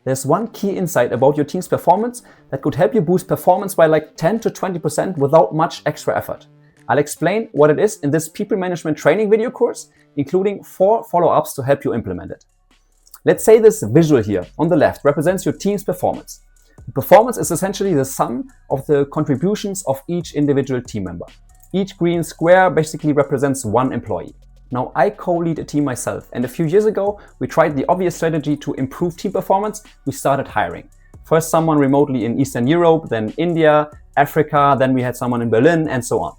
there's one key insight about your team's performance that could help you boost performance by like 10 to 20% without much extra effort. I'll explain what it is in this people management training video course, including 4 follow-ups to help you implement it. Let's say this visual here on the left represents your team's performance. The performance is essentially the sum of the contributions of each individual team member. Each green square basically represents one employee. Now, I co-lead a team myself, and a few years ago, we tried the obvious strategy to improve team performance. We started hiring. First someone remotely in Eastern Europe, then India, Africa, then we had someone in Berlin, and so on.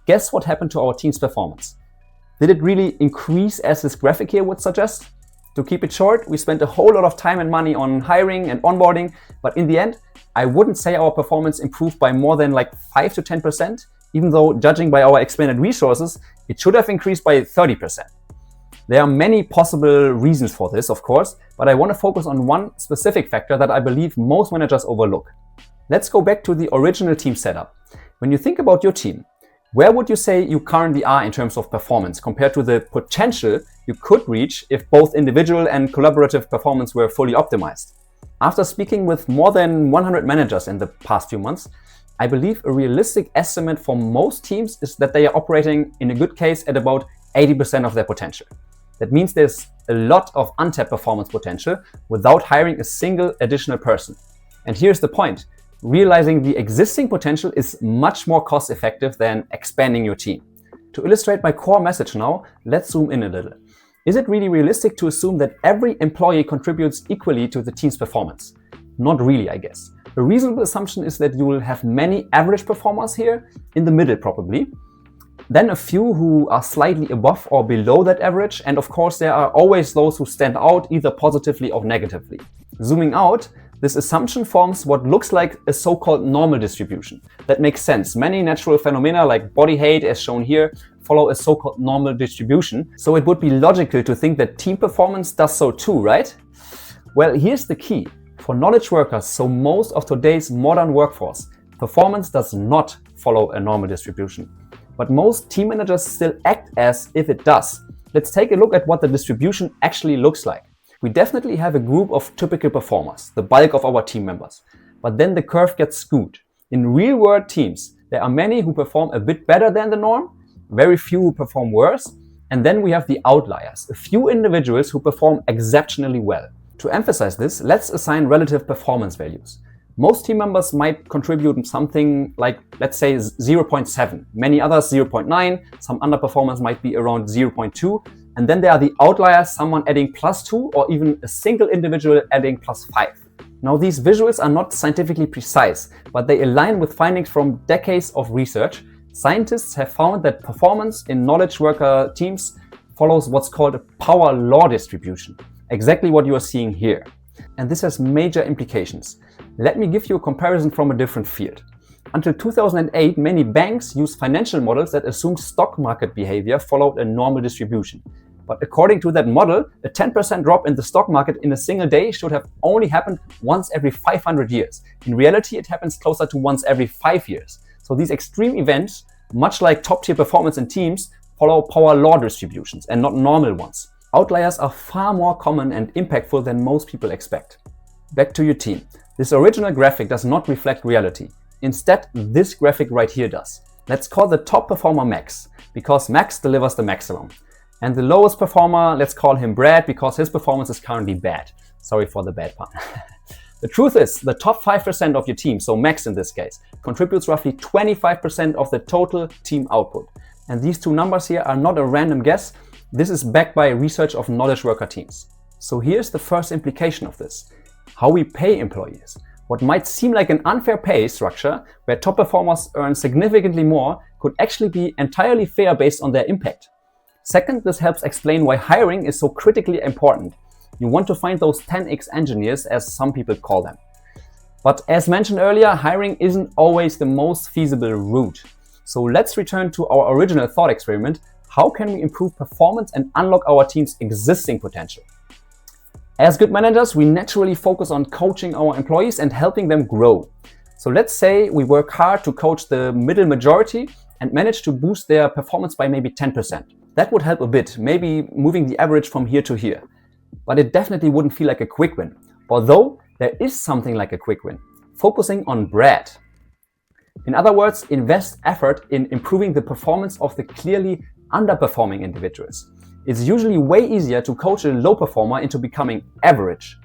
Guess what happened to our team's performance? Did it really increase as this graphic here would suggest? To keep it short, we spent a whole lot of time and money on hiring and onboarding, but in the end, I wouldn't say our performance improved by more than like 5 to 10%, even though judging by our expended resources, it should have increased by 30%. There are many possible reasons for this, of course, but I want to focus on one specific factor that I believe most managers overlook. Let's go back to the original team setup. When you think about your team, where would you say you currently are in terms of performance compared to the potential you could reach if both individual and collaborative performance were fully optimized? After speaking with more than 100 managers in the past few months, I believe a realistic estimate for most teams is that they are operating, in a good case, at about 80% of their potential. That means there's a lot of untapped performance potential without hiring a single additional person. And here's the point. Realizing the existing potential is much more cost effective than expanding your team. To illustrate my core message now, let's zoom in a little. Is it really realistic to assume that every employee contributes equally to the team's performance? Not really, I guess. A reasonable assumption is that you will have many average performers here, in the middle probably, then a few who are slightly above or below that average, and of course there are always those who stand out either positively or negatively. Zooming out, this assumption forms what looks like a so-called normal distribution. That makes sense. Many natural phenomena like body hate, as shown here, follow a so-called normal distribution, so it would be logical to think that team performance does so too, right? Well, here's the key. For knowledge workers, so most of today's modern workforce, performance does not follow a normal distribution. But most team managers still act as if it does. Let's take a look at what the distribution actually looks like. We definitely have a group of typical performers, the bulk of our team members. But then the curve gets skewed. In real-world teams, there are many who perform a bit better than the norm, very few who perform worse, and then we have the outliers, a few individuals who perform exceptionally well. To emphasize this, let's assign relative performance values. Most team members might contribute something like, let's say, 0.7. Many others 0.9. Some underperformers might be around 0.2. And then there are the outliers, someone adding +2 or even a single individual adding +5. Now, these visuals are not scientifically precise, but they align with findings from decades of research. Scientists have found that performance in knowledge worker teams follows what's called a power law distribution. Exactly what you are seeing here. And this has major implications. Let me give you a comparison from a different field. Until 2008, many banks used financial models that assumed stock market behavior followed a normal distribution. But according to that model, a 10% drop in the stock market in a single day should have only happened once every 500 years. In reality, it happens closer to once every 5 years. So these extreme events, much like top-tier performance in teams, follow power law distributions and not normal ones. Outliers are far more common and impactful than most people expect. Back to your team. This original graphic does not reflect reality. Instead, this graphic right here does. Let's call the top performer Max, because Max delivers the maximum. And the lowest performer, let's call him Brad, because his performance is currently bad. Sorry for the bad pun. The truth is, the top 5% of your team, so Max in this case, contributes roughly 25% of the total team output. And these two numbers here are not a random guess. This is backed by research of knowledge worker teams. So here's the first implication of this. How we pay employees. What might seem like an unfair pay structure, where top performers earn significantly more, could actually be entirely fair based on their impact. Second, this helps explain why hiring is so critically important. You want to find those 10x engineers, as some people call them. But as mentioned earlier, hiring isn't always the most feasible route. So let's return to our original thought experiment. How can we improve performance and unlock our team's existing potential? As good managers, we naturally focus on coaching our employees and helping them grow. So let's say we work hard to coach the middle majority and manage to boost their performance by maybe 10%. That would help a bit, maybe moving the average from here to here. But it definitely wouldn't feel like a quick win. Although there is something like a quick win, focusing on bread. In other words, invest effort in improving the performance of the clearly underperforming individuals. It's usually way easier to coach a low performer into becoming average.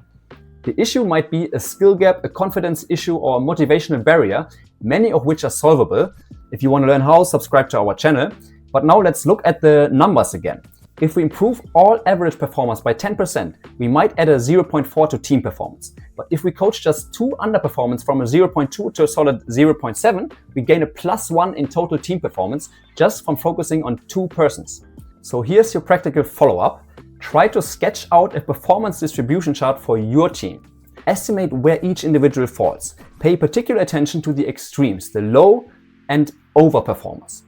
The issue might be a skill gap, a confidence issue, or a motivational barrier, many of which are solvable. If you want to learn how, subscribe to our channel. But now let's look at the numbers again. If we improve all average performers by 10%, we might add a 0.4 to team performance. But if we coach just 2 underperformers from a 0.2 to a solid 0.7, we gain a +1 in total team performance just from focusing on 2 persons. So here's your practical follow-up. Try to sketch out a performance distribution chart for your team. Estimate where each individual falls. Pay particular attention to the extremes, the low and overperformers.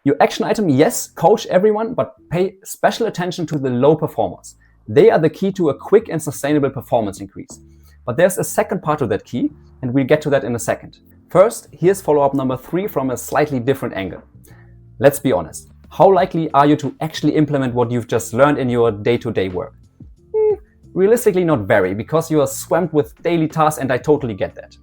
Your action item, yes, coach everyone, but pay special attention to the low performers. They are the key to a quick and sustainable performance increase. But there's a second part to that key, and we'll get to that in a second. First, here's follow-up number 3 from a slightly different angle. Let's be honest. How likely are you to actually implement what you've just learned in your day-to-day work? Realistically, not very, because you are swamped with daily tasks, and I totally get that.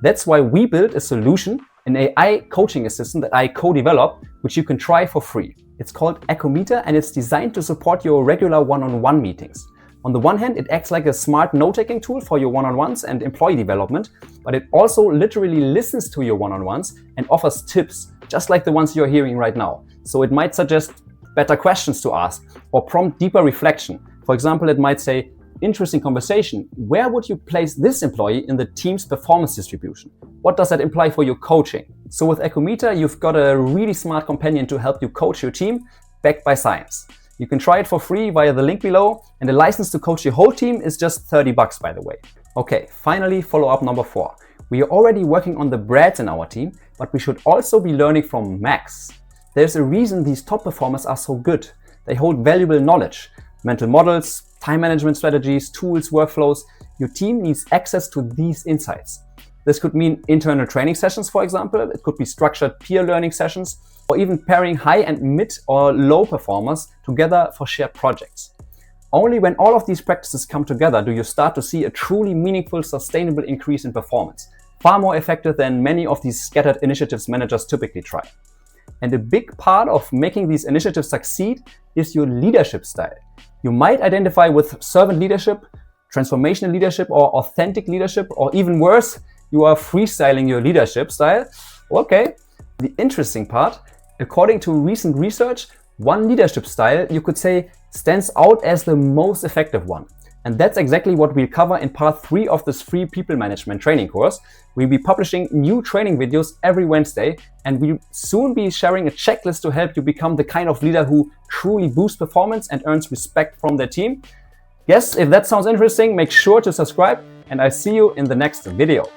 That's why we built a solution, an AI coaching assistant that I co-developed, which you can try for free. It's called Echometer, and it's designed to support your regular one-on-one meetings. On the one hand, it acts like a smart note-taking tool for your one-on-ones and employee development, but it also literally listens to your one-on-ones and offers tips, just like the ones you're hearing right now. So it might suggest better questions to ask or prompt deeper reflection. For example, it might say, interesting conversation. Where would you place this employee in the team's performance distribution? What does that imply for your coaching? So with Echometer, you've got a really smart companion to help you coach your team, backed by science. You can try it for free via the link below, and the license to coach your whole team is just $30, by the way. Okay, finally, follow-up number 4. We are already working on the breads in our team, but we should also be learning from Max. There's a reason these top performers are so good. They hold valuable knowledge, mental models, time management strategies, tools, workflows. Your team needs access to these insights. This could mean internal training sessions, for example. It could be structured peer learning sessions, or even pairing high and mid or low performers together for shared projects. Only when all of these practices come together do you start to see a truly meaningful, sustainable increase in performance, far more effective than many of these scattered initiatives managers typically try. And a big part of making these initiatives succeed is your leadership style. You might identify with servant leadership, transformational leadership, or authentic leadership, or even worse, you are freestyling your leadership style. Okay, the interesting part, according to recent research, one leadership style, you could say, stands out as the most effective one. And that's exactly what we'll cover in part 3 of this free people management training course. We'll be publishing new training videos every Wednesday, and we'll soon be sharing a checklist to help you become the kind of leader who truly boosts performance and earns respect from their team. Yes, if that sounds interesting, make sure to subscribe, and I'll see you in the next video.